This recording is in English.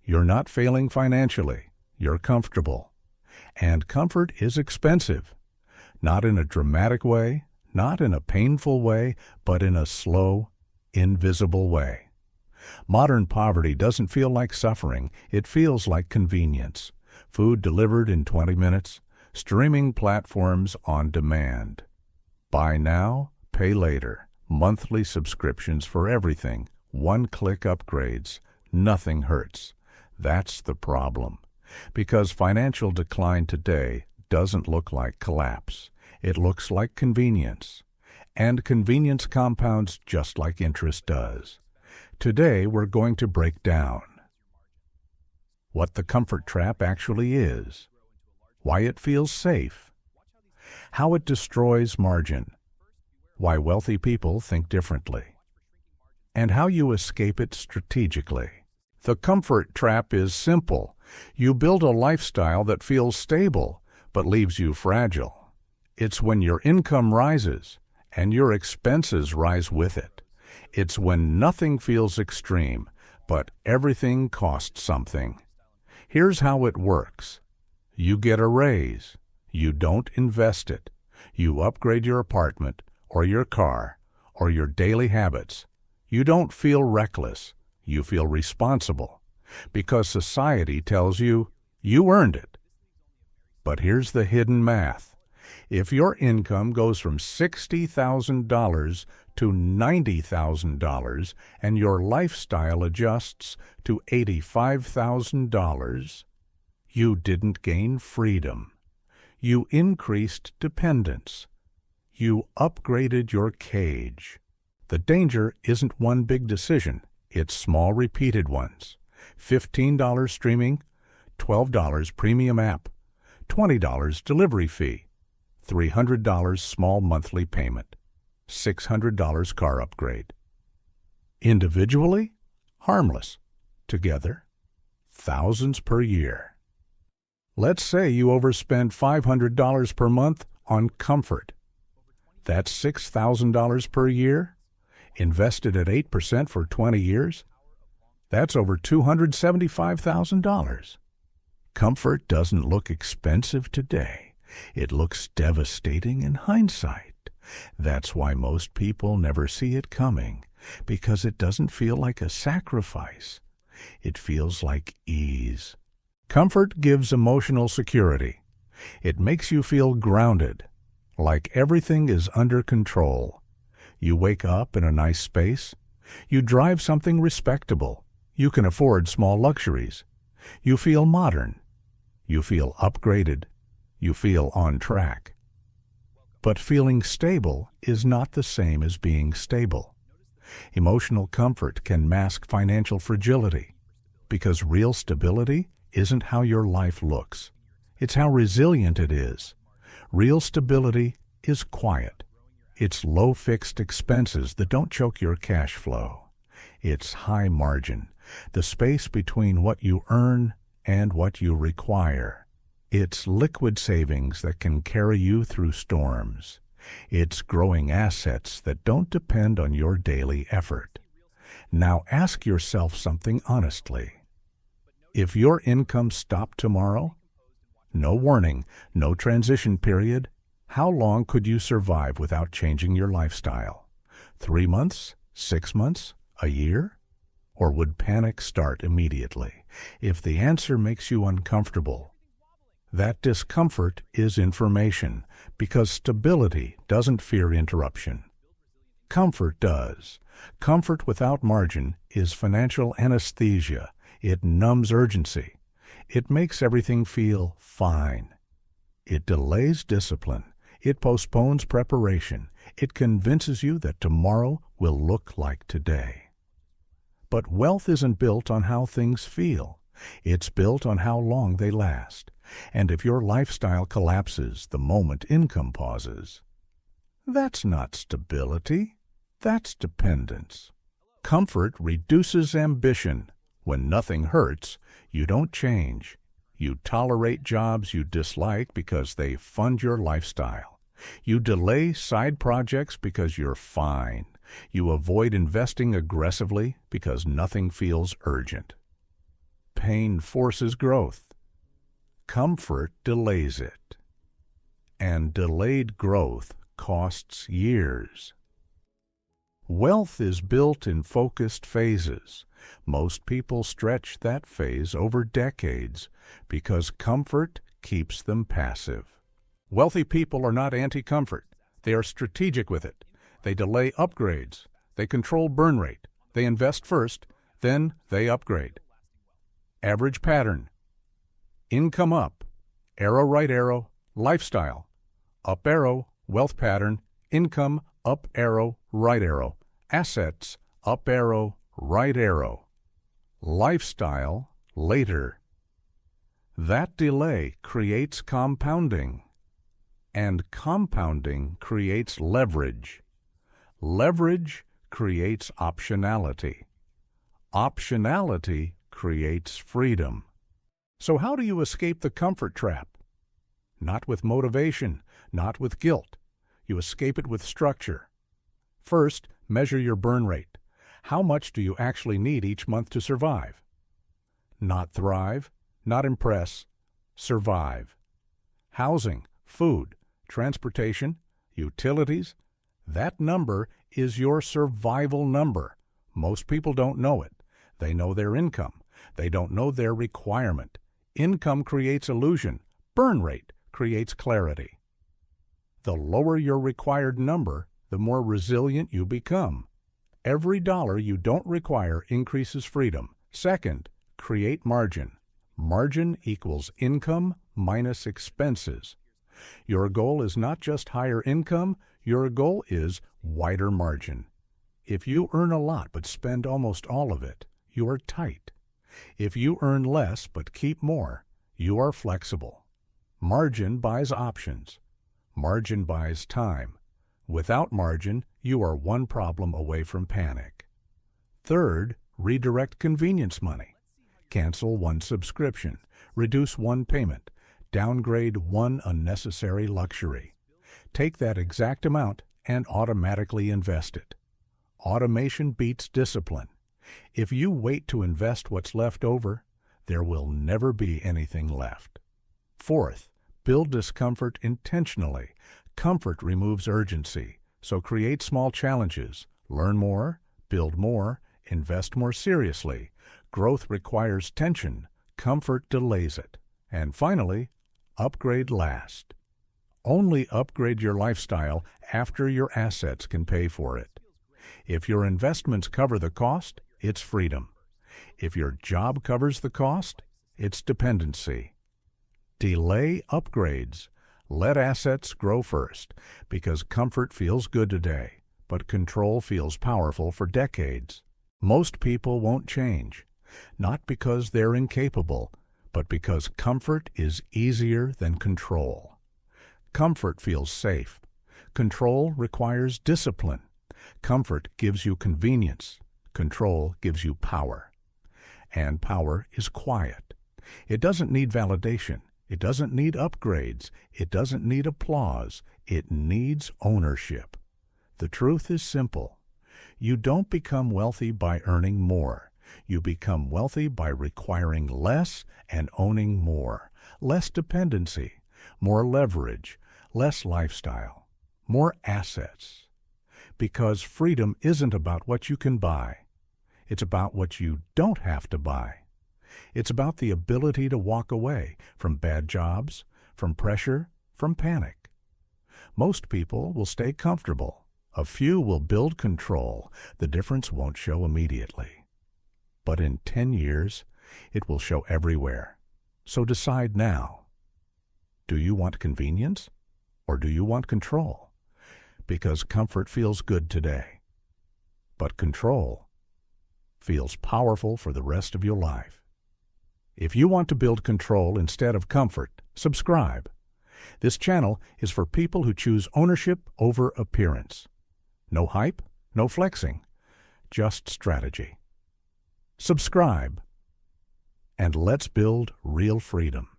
You're not failing financially. You're comfortable. And comfort is expensive. Not in a dramatic way, not in a painful way, but in a slow, invisible way. Modern poverty doesn't feel like suffering. It feels like convenience. Food delivered in 20 minutes. Streaming platforms on demand. Buy now, pay later. Monthly subscriptions for everything. One-click upgrades. Nothing hurts. That's the problem. Because financial decline today doesn't look like collapse. It looks like convenience. And convenience compounds just like interest does. Today we're going to break down what the comfort trap actually is, why it feels safe, how it destroys margin, why wealthy people think differently, and how you escape it strategically. The comfort trap is simple. You build a lifestyle that feels stable but leaves you fragile. It's when your income rises and your expenses rise with it. It's when nothing feels extreme, but everything costs something. Here's how it works. You get a raise. You don't invest it. You upgrade your apartment or your car or your daily habits. You don't feel reckless. You feel responsible because society tells you you earned it. But here's the hidden math. If your income goes from $60,000 to $90,000 and your lifestyle adjusts to $85,000, you didn't gain freedom. You increased dependence. You upgraded your cage. The danger isn't one big decision. It's small repeated ones. $15 streaming, $12 premium app, $20 delivery fee, $300 small monthly payment, $600 car upgrade. Individually, harmless. Together, thousands per year. Let's say you overspend $500 per month on comfort. That's $6,000 per year, invested at 8% for 20 years. That's over $275,000. Comfort doesn't look expensive today. It looks devastating in hindsight. That's why most people never see it coming, because it doesn't feel like a sacrifice. It feels like ease. Comfort gives emotional security. It makes you feel grounded, like everything is under control. You wake up in a nice space. You drive something respectable. You can afford small luxuries. You feel modern. You feel upgraded. You feel on track. But feeling stable is not the same as being stable. Emotional comfort can mask financial fragility, because real stability isn't how your life looks. It's how resilient it is. Real stability is quiet. It's low fixed expenses that don't choke your cash flow. It's high margin, the space between what you earn and what you require. It's liquid savings that can carry you through storms. It's growing assets that don't depend on your daily effort. Now ask yourself something honestly. If your income stopped tomorrow, no warning, no transition period, how long could you survive without changing your lifestyle? 3 months? 6 months? A year? Or would panic start immediately? If the answer makes you uncomfortable, that discomfort is information, because stability doesn't fear interruption. Comfort does. Comfort without margin is financial anesthesia. It numbs urgency. It makes everything feel fine. It delays discipline. It postpones preparation. It convinces you that tomorrow will look like today. But wealth isn't built on how things feel. It's built on how long they last. And if your lifestyle collapses the moment income pauses, that's not stability. That's dependence. Comfort reduces ambition. When nothing hurts, you don't change. You tolerate jobs you dislike because they fund your lifestyle. You delay side projects because you're fine. You avoid investing aggressively because nothing feels urgent. Pain forces growth. Comfort delays it. And delayed growth costs years. Wealth is built in focused phases. Most people stretch that phase over decades because comfort keeps them passive. Wealthy people are not anti-comfort. They are strategic with it. They delay upgrades. They control burn rate. They invest first, then they upgrade. Average pattern. Income up. Arrow, right arrow, lifestyle. Up arrow, wealth pattern. Income, up arrow, right arrow. Assets, up arrow, right arrow. Lifestyle, later. That delay creates compounding. And compounding creates leverage. Leverage creates optionality. Optionality creates freedom. So how do you escape the comfort trap? Not with motivation, not with guilt. You escape it with structure. First, measure your burn rate. How much do you actually need each month to survive? Not thrive, not impress, survive. Housing, food, transportation, utilities, that number is your survival number. Most people don't know it. They know their income. They don't know their requirement. Income creates illusion. Burn rate creates clarity. The lower your required number, the more resilient you become. Every dollar you don't require increases freedom. Second, create margin. Margin equals income minus expenses. Your goal is not just higher income, your goal is wider margin. If you earn a lot but spend almost all of it, you are tight. If you earn less but keep more, you are flexible. Margin buys options. Margin buys time. Without margin, you are one problem away from panic. Third, redirect convenience money. Cancel one subscription. Reduce one payment. Downgrade one unnecessary luxury. Take that exact amount and automatically invest it. Automation beats discipline. If you wait to invest what's left over, there will never be anything left. Fourth, build discomfort intentionally. Comfort removes urgency, so create small challenges. Learn more, build more, invest more seriously. Growth requires tension. Comfort delays it. And finally, upgrade last. Only upgrade your lifestyle after your assets can pay for it. If your investments cover the cost, it's freedom. If your job covers the cost, it's dependency. Delay upgrades. Let assets grow first, because comfort feels good today, but control feels powerful for decades. Most people won't change, not because they're incapable, but because comfort is easier than control. Comfort feels safe. Control requires discipline. Comfort gives you convenience. Control gives you power. And power is quiet. It doesn't need validation. It doesn't need upgrades. It doesn't need applause. It needs ownership. The truth is simple. You don't become wealthy by earning more. You become wealthy by requiring less and owning more. Less dependency, more leverage, less lifestyle, more assets. Because freedom isn't about what you can buy. It's about what you don't have to buy. It's about the ability to walk away from bad jobs, from pressure, from panic. Most people will stay comfortable. A few will build control. The difference won't show immediately. But in 10 years, it will show everywhere. So decide now. Do you want convenience or do you want control? Because comfort feels good today. But control feels powerful for the rest of your life. If you want to build control instead of comfort, subscribe. This channel is for people who choose ownership over appearance. No hype, no flexing, just strategy. Subscribe, and let's build real freedom.